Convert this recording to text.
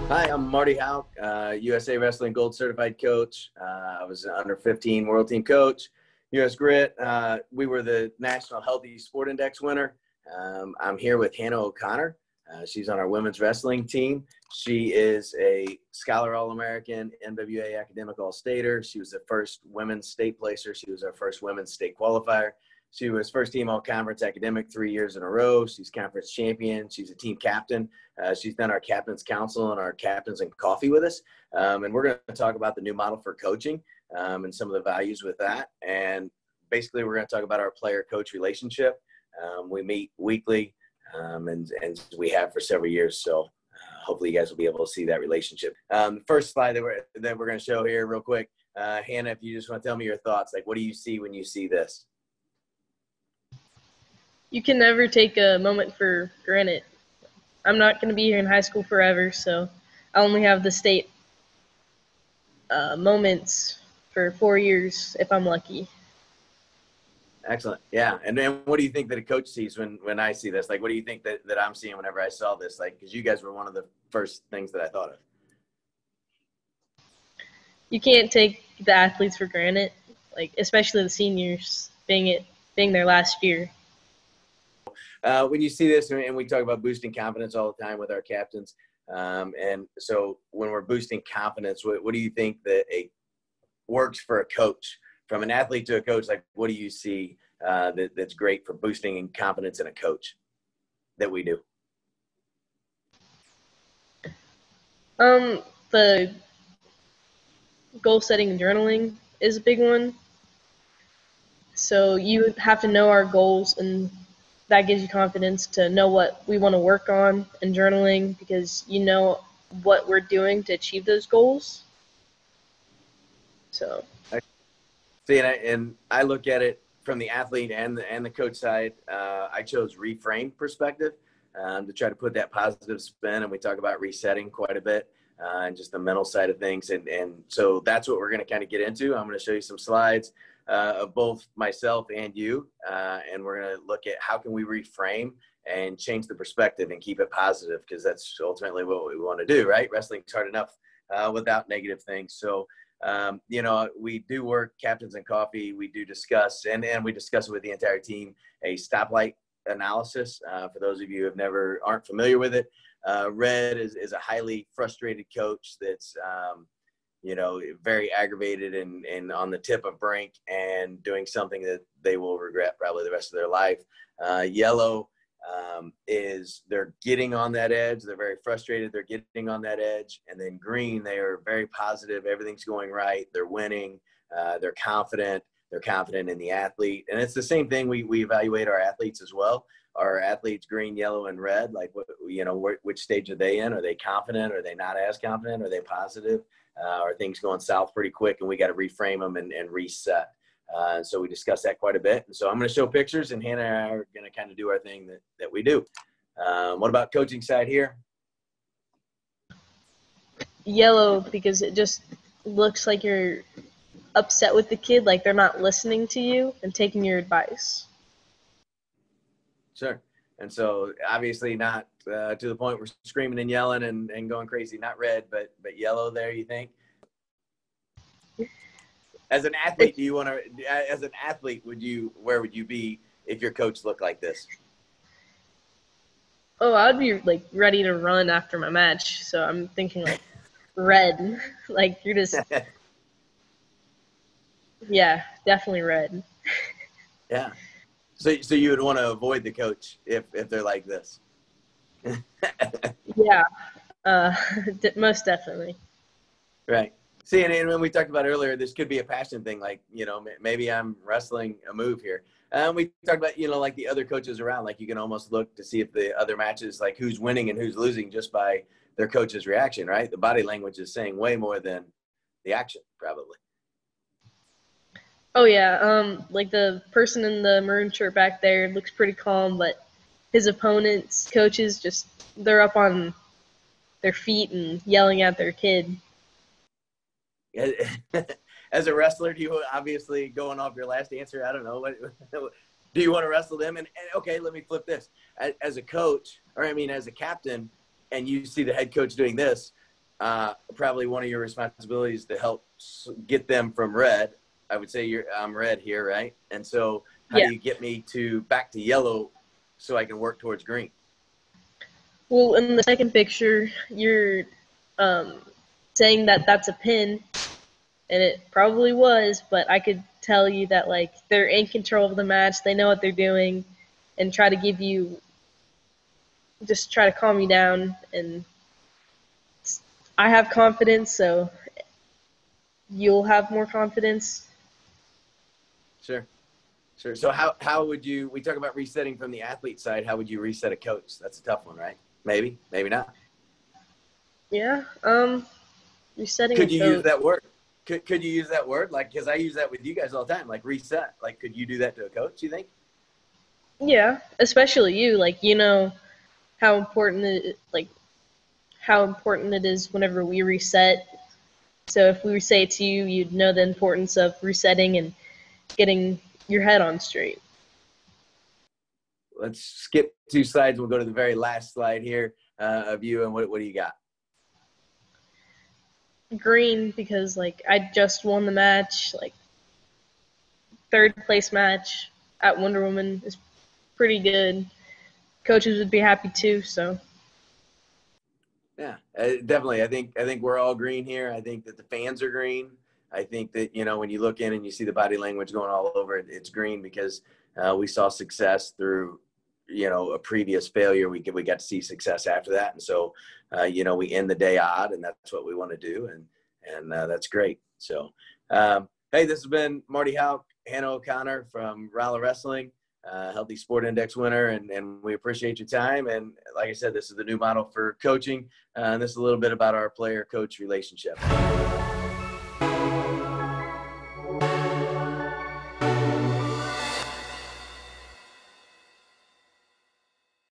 Hi, I'm Marty Hauck, USA Wrestling Gold Certified Coach. I was an under 15 World Team Coach, US Grit. We were the National Healthy Sport Index winner. I'm here with Hannah O'Connor. She's on our women's wrestling team. She is a Scholar All-American, NWA Academic All-Stater. She was the first women's state placer. She was our first women's state qualifier. She was first team all-conference academic 3 years in a row. She's conference champion. She's a team captain. She's done our captain's council and our captains and coffee with us. And we're going to talk about the new model for coaching and some of the values with that. And basically, we're going to talk about our player-coach relationship. We meet weekly, and we have for several years. So hopefully you guys will be able to see that relationship. The first slide that we're going to show here real quick. Hannah, if you just want to tell me your thoughts, like what do you see when you see this? You can never take a moment for granted. I'm not going to be here in high school forever, so I only have the state moments for 4 years if I'm lucky. Excellent. Yeah. And then what do you think that a coach sees when I see this? Like, what do you think that I'm seeing whenever I saw this? Like, because you guys were one of the first things that I thought of. You can't take the athletes for granted, like especially the seniors being their last year. When you see this, and we talk about boosting confidence all the time with our captains, and so when we're boosting confidence, what do you think that works for a coach? From an athlete to a coach, like what do you see that's great for boosting confidence in a coach that we do? The goal setting and journaling is a big one. So you have to know our goals, and that gives you confidence to know what we want to work on in journaling because you know what we're doing to achieve those goals. So. See, and I look at it from the athlete and the coach side. I chose reframe perspective to try to put that positive spin, and we talk about resetting quite a bit and just the mental side of things. And so that's what we're going to kind of get into. I'm going to show you some slides of both myself and you, and we're going to look at how can we reframe and change the perspective and keep it positive because that's ultimately what we want to do, right? Wrestling's hard enough without negative things. So we do work captains and coffee. We do discuss, and we discuss it with the entire team, a stoplight analysis. For those of you who aren't familiar with it, Red is a highly frustrated coach that's, very aggravated and on the tip of brink and doing something that they will regret probably the rest of their life. Yellow is they're getting on that edge. They're very frustrated. They're getting on that edge. And then green, they are very positive. Everything's going right. They're winning. They're confident. They're confident in the athlete. And it's the same thing. We evaluate our athletes as well. Our athletes, green, yellow, and red, like, which stage are they in? Are they confident? Are they not as confident? Are they positive? Are things going south pretty quick and we got to reframe them and reset? So we discuss that quite a bit. And so I'm going to show pictures, and Hannah and I are going to kind of do our thing that we do. What about coaching side here? Yellow, because it just looks like you're upset with the kid, like they're not listening to you and taking your advice. Sure. And so obviously not to the point we're screaming and yelling and going crazy, not red, but yellow there, you think? As an athlete, where would you be if your coach looked like this? Oh, I would be like ready to run after my match. So I'm thinking like red, like you're just, yeah, definitely red. Yeah. So you would want to avoid the coach if they're like this. Yeah, most definitely. Right. See, and when we talked about earlier, this could be a passion thing. Like, maybe I'm wrestling a move here. We talked about, like the other coaches around, like you can almost look to see if the other matches, like who's winning and who's losing just by their coach's reaction, right? The body language is saying way more than the action, probably. Oh, yeah. Like the person in the maroon shirt back there looks pretty calm, but his opponents, coaches, they're up on their feet and yelling at their kid. As a wrestler, do you obviously, going off your last answer, I don't know, do you want to wrestle them? And okay, let me flip this. As a coach, as a captain, and you see the head coach doing this, probably one of your responsibilities to help get them from red. I would say I'm red here, right? And so how Yeah. do you get me back to yellow so I can work towards green? Well, in the second picture, you're saying that that's a pin, and it probably was, but I could tell you that like they're in control of the match, they know what they're doing, and try to try to calm you down. And I have confidence, so you'll have more confidence. Sure. So how would you, we talk about resetting from the athlete side, how would you reset a coach? That's a tough one, right? Maybe not. Yeah. Resetting a Could you use coach. that word? Could you use that word? Like, because I use that with you guys all the time, like reset. Like, could you do that to a coach, you think? Yeah, especially you. Like, you know how important it is whenever we reset. So if we say it to you, you'd know the importance of resetting and getting your head on straight. Let's skip 2 slides. We'll go to the very last slide here of you. And what do you got? Green, because like I just won the match, like third place match at Wonder Woman is pretty good. Coaches would be happy too, so. Yeah, definitely. I think we're all green here. I think that the fans are green. I think that, you know, when you look in and you see the body language going all over it, it's green because we saw success through, you know, a previous failure. We got to see success after that. And so, you know, we end the day odd, and that's what we want to do. And that's great. So, hey, this has been Marty Hauck, Hannah O'Connor from Rolla Wrestling. Healthy Sport Index winner, and we appreciate your time. And like I said, this is the new model for coaching. And this is a little bit about our player-coach relationship.